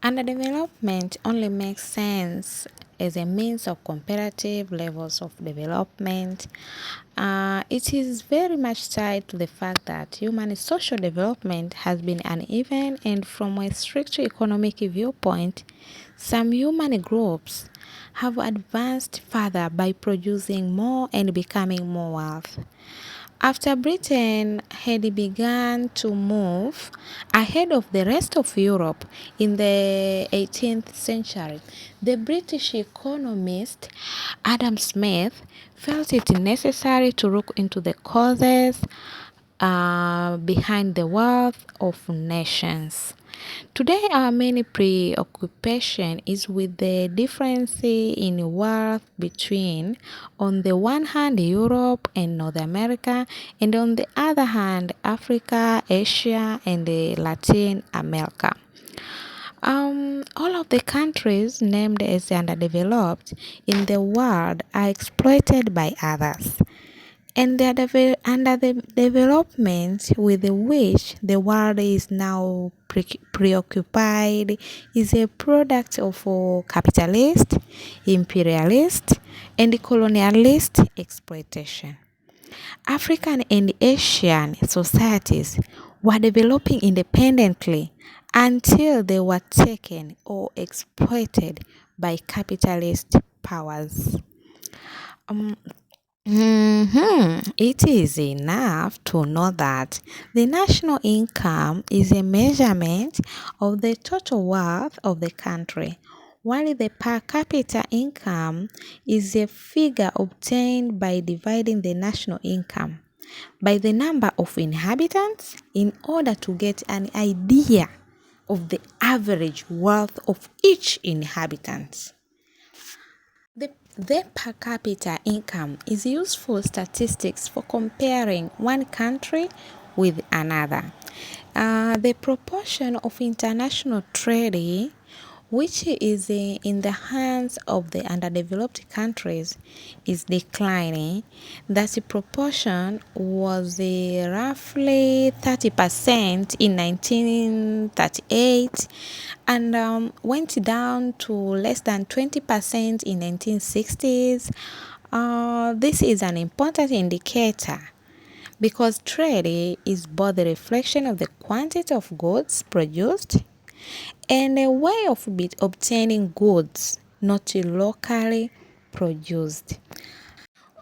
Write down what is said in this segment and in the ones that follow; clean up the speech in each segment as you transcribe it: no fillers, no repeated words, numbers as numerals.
Underdevelopment only makes sense as a means of comparative levels of development. It is very much tied to the fact that human social development has been uneven, and from a strict economic viewpoint, some human groups have advanced further by producing more and becoming more wealth. After Britain had begun to move ahead of the rest of Europe in the 18th century, the British economist Adam Smith felt it necessary to look into the causes behind the wealth of nations. Today, our main preoccupation is with the difference in wealth between, on the one hand, Europe and North America, and on the other hand, Africa, Asia, and Latin America. All of the countries named as underdeveloped in the world are exploited by others. And under the development with which the world is now preoccupied is a product of capitalist, imperialist, and colonialist exploitation. African and Asian societies were developing independently until they were taken or exploited by capitalist powers. Um, It is enough to know that the national income is a measurement of the total wealth of the country, while the per capita income is a figure obtained by dividing the national income by the number of inhabitants in order to get an idea of the average wealth of each inhabitant. The per capita income is useful statistics for comparing one country with another. The proportion of international trade, which is in the hands of the underdeveloped countries, is declining. That proportion was roughly 30% in 1938 and went down to less than 20% in 1960s. This is an important indicator because trade is both a reflection of the quantity of goods produced and a way of obtaining goods not locally produced.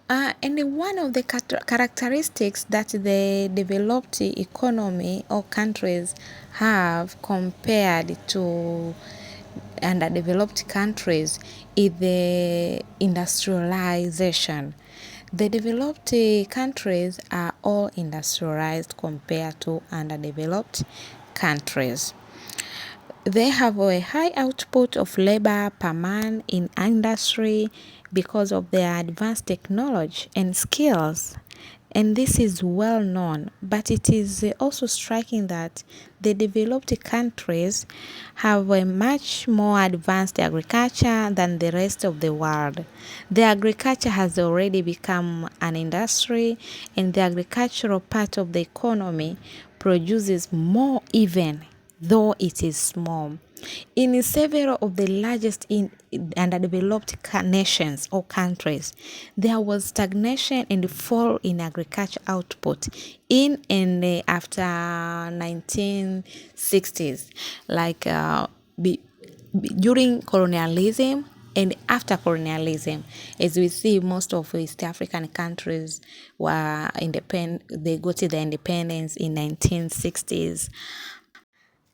And one of the characteristics that the developed economy or countries have compared to underdeveloped countries is the industrialization. The developed countries are all industrialized compared to underdeveloped countries. They have a high output of labor per man in industry because of their advanced technology and skills. And this is well known, but it is also striking that the developed countries have a much more advanced agriculture than the rest of the world. The agriculture has already become an industry, and the agricultural part of the economy produces more even though it is small. In several of the largest underdeveloped nations or countries, there was stagnation and fall in agriculture output in and after 1960s, like during colonialism and after colonialism. As we see, most of East African countries were independent. They got their independence in 1960s.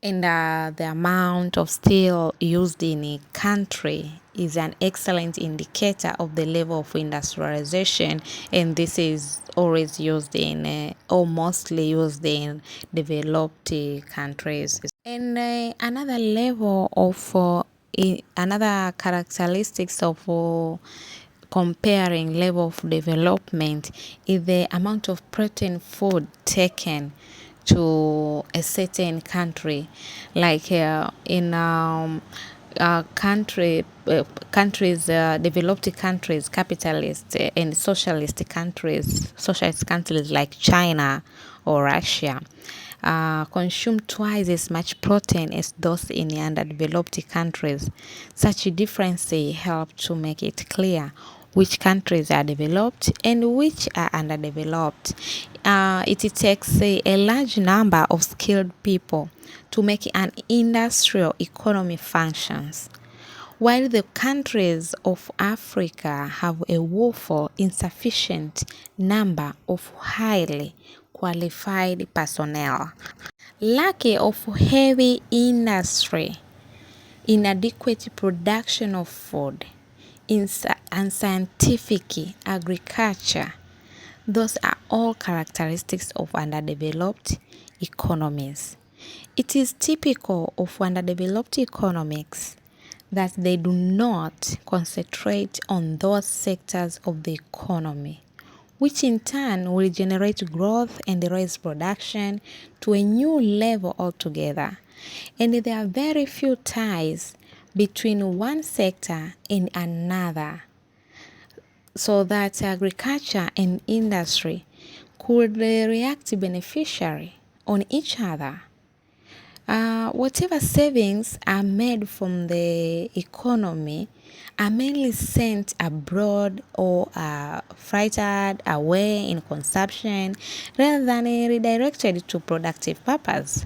And the amount of steel used in a country is an excellent indicator of the level of industrialization, and this is always used in or mostly used in developed countries. And another level of another characteristics of comparing level of development is the amount of protein food taken to a certain country, like in countries, developed countries, capitalist and socialist countries like China or Russia consume twice as much protein as those in the underdeveloped countries. Such differences help to make it clear which countries are developed and which are underdeveloped. It takes a large number of skilled people to make an industrial economy functions. While the countries of Africa have a woeful insufficient number of highly qualified personnel, lack of heavy industry, inadequate production of food, unscientific agriculture, those are all characteristics of underdeveloped economies. It is typical of underdeveloped economies that they do not concentrate on those sectors of the economy, which in turn will generate growth and raise production to a new level altogether. And there are very few ties between one sector and another, so that agriculture and industry could react beneficially on each other. Whatever savings are made from the economy are mainly sent abroad or frittered away in consumption rather than redirected to productive purpose.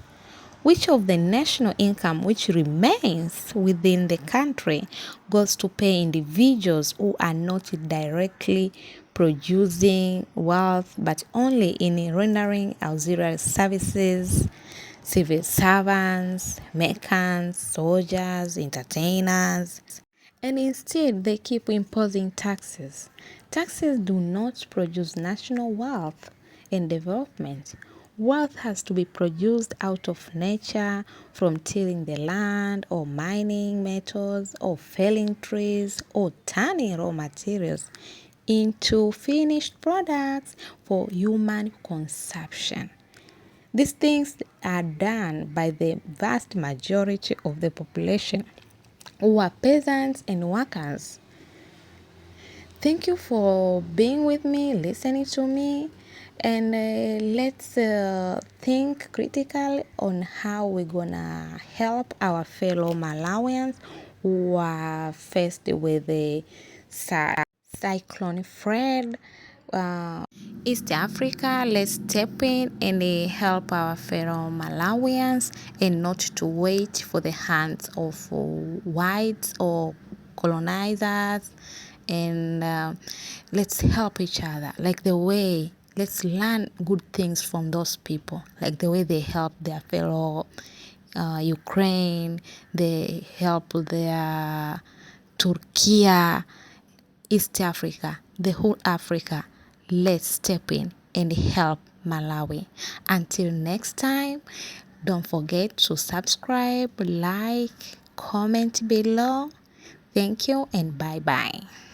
Which of the national income which remains within the country goes to pay individuals who are not directly producing wealth but only in rendering auxiliary services, civil servants, mechanics, soldiers, entertainers, and instead they keep imposing taxes. Taxes do not produce national wealth and development. Wealth has to be produced out of nature, from tilling the land or mining methods or felling trees or turning raw materials into finished products for human consumption. These things are done by the vast majority of the population who are peasants and workers. Thank you for being with me, listening to me, and let's think critically on how we're gonna help our fellow Malawians who are faced with the cyclone Fred. East Africa, let's step in and help our fellow Malawians and not to wait for the hands of whites or colonizers. And let's help each other, like the way, let's learn good things from those people, like the way they help their fellow Ukraine, they help their Turkey, East Africa, the whole Africa. Let's step in and help Malawi. Until next time, don't forget to subscribe, like, comment below. Thank you and bye-bye.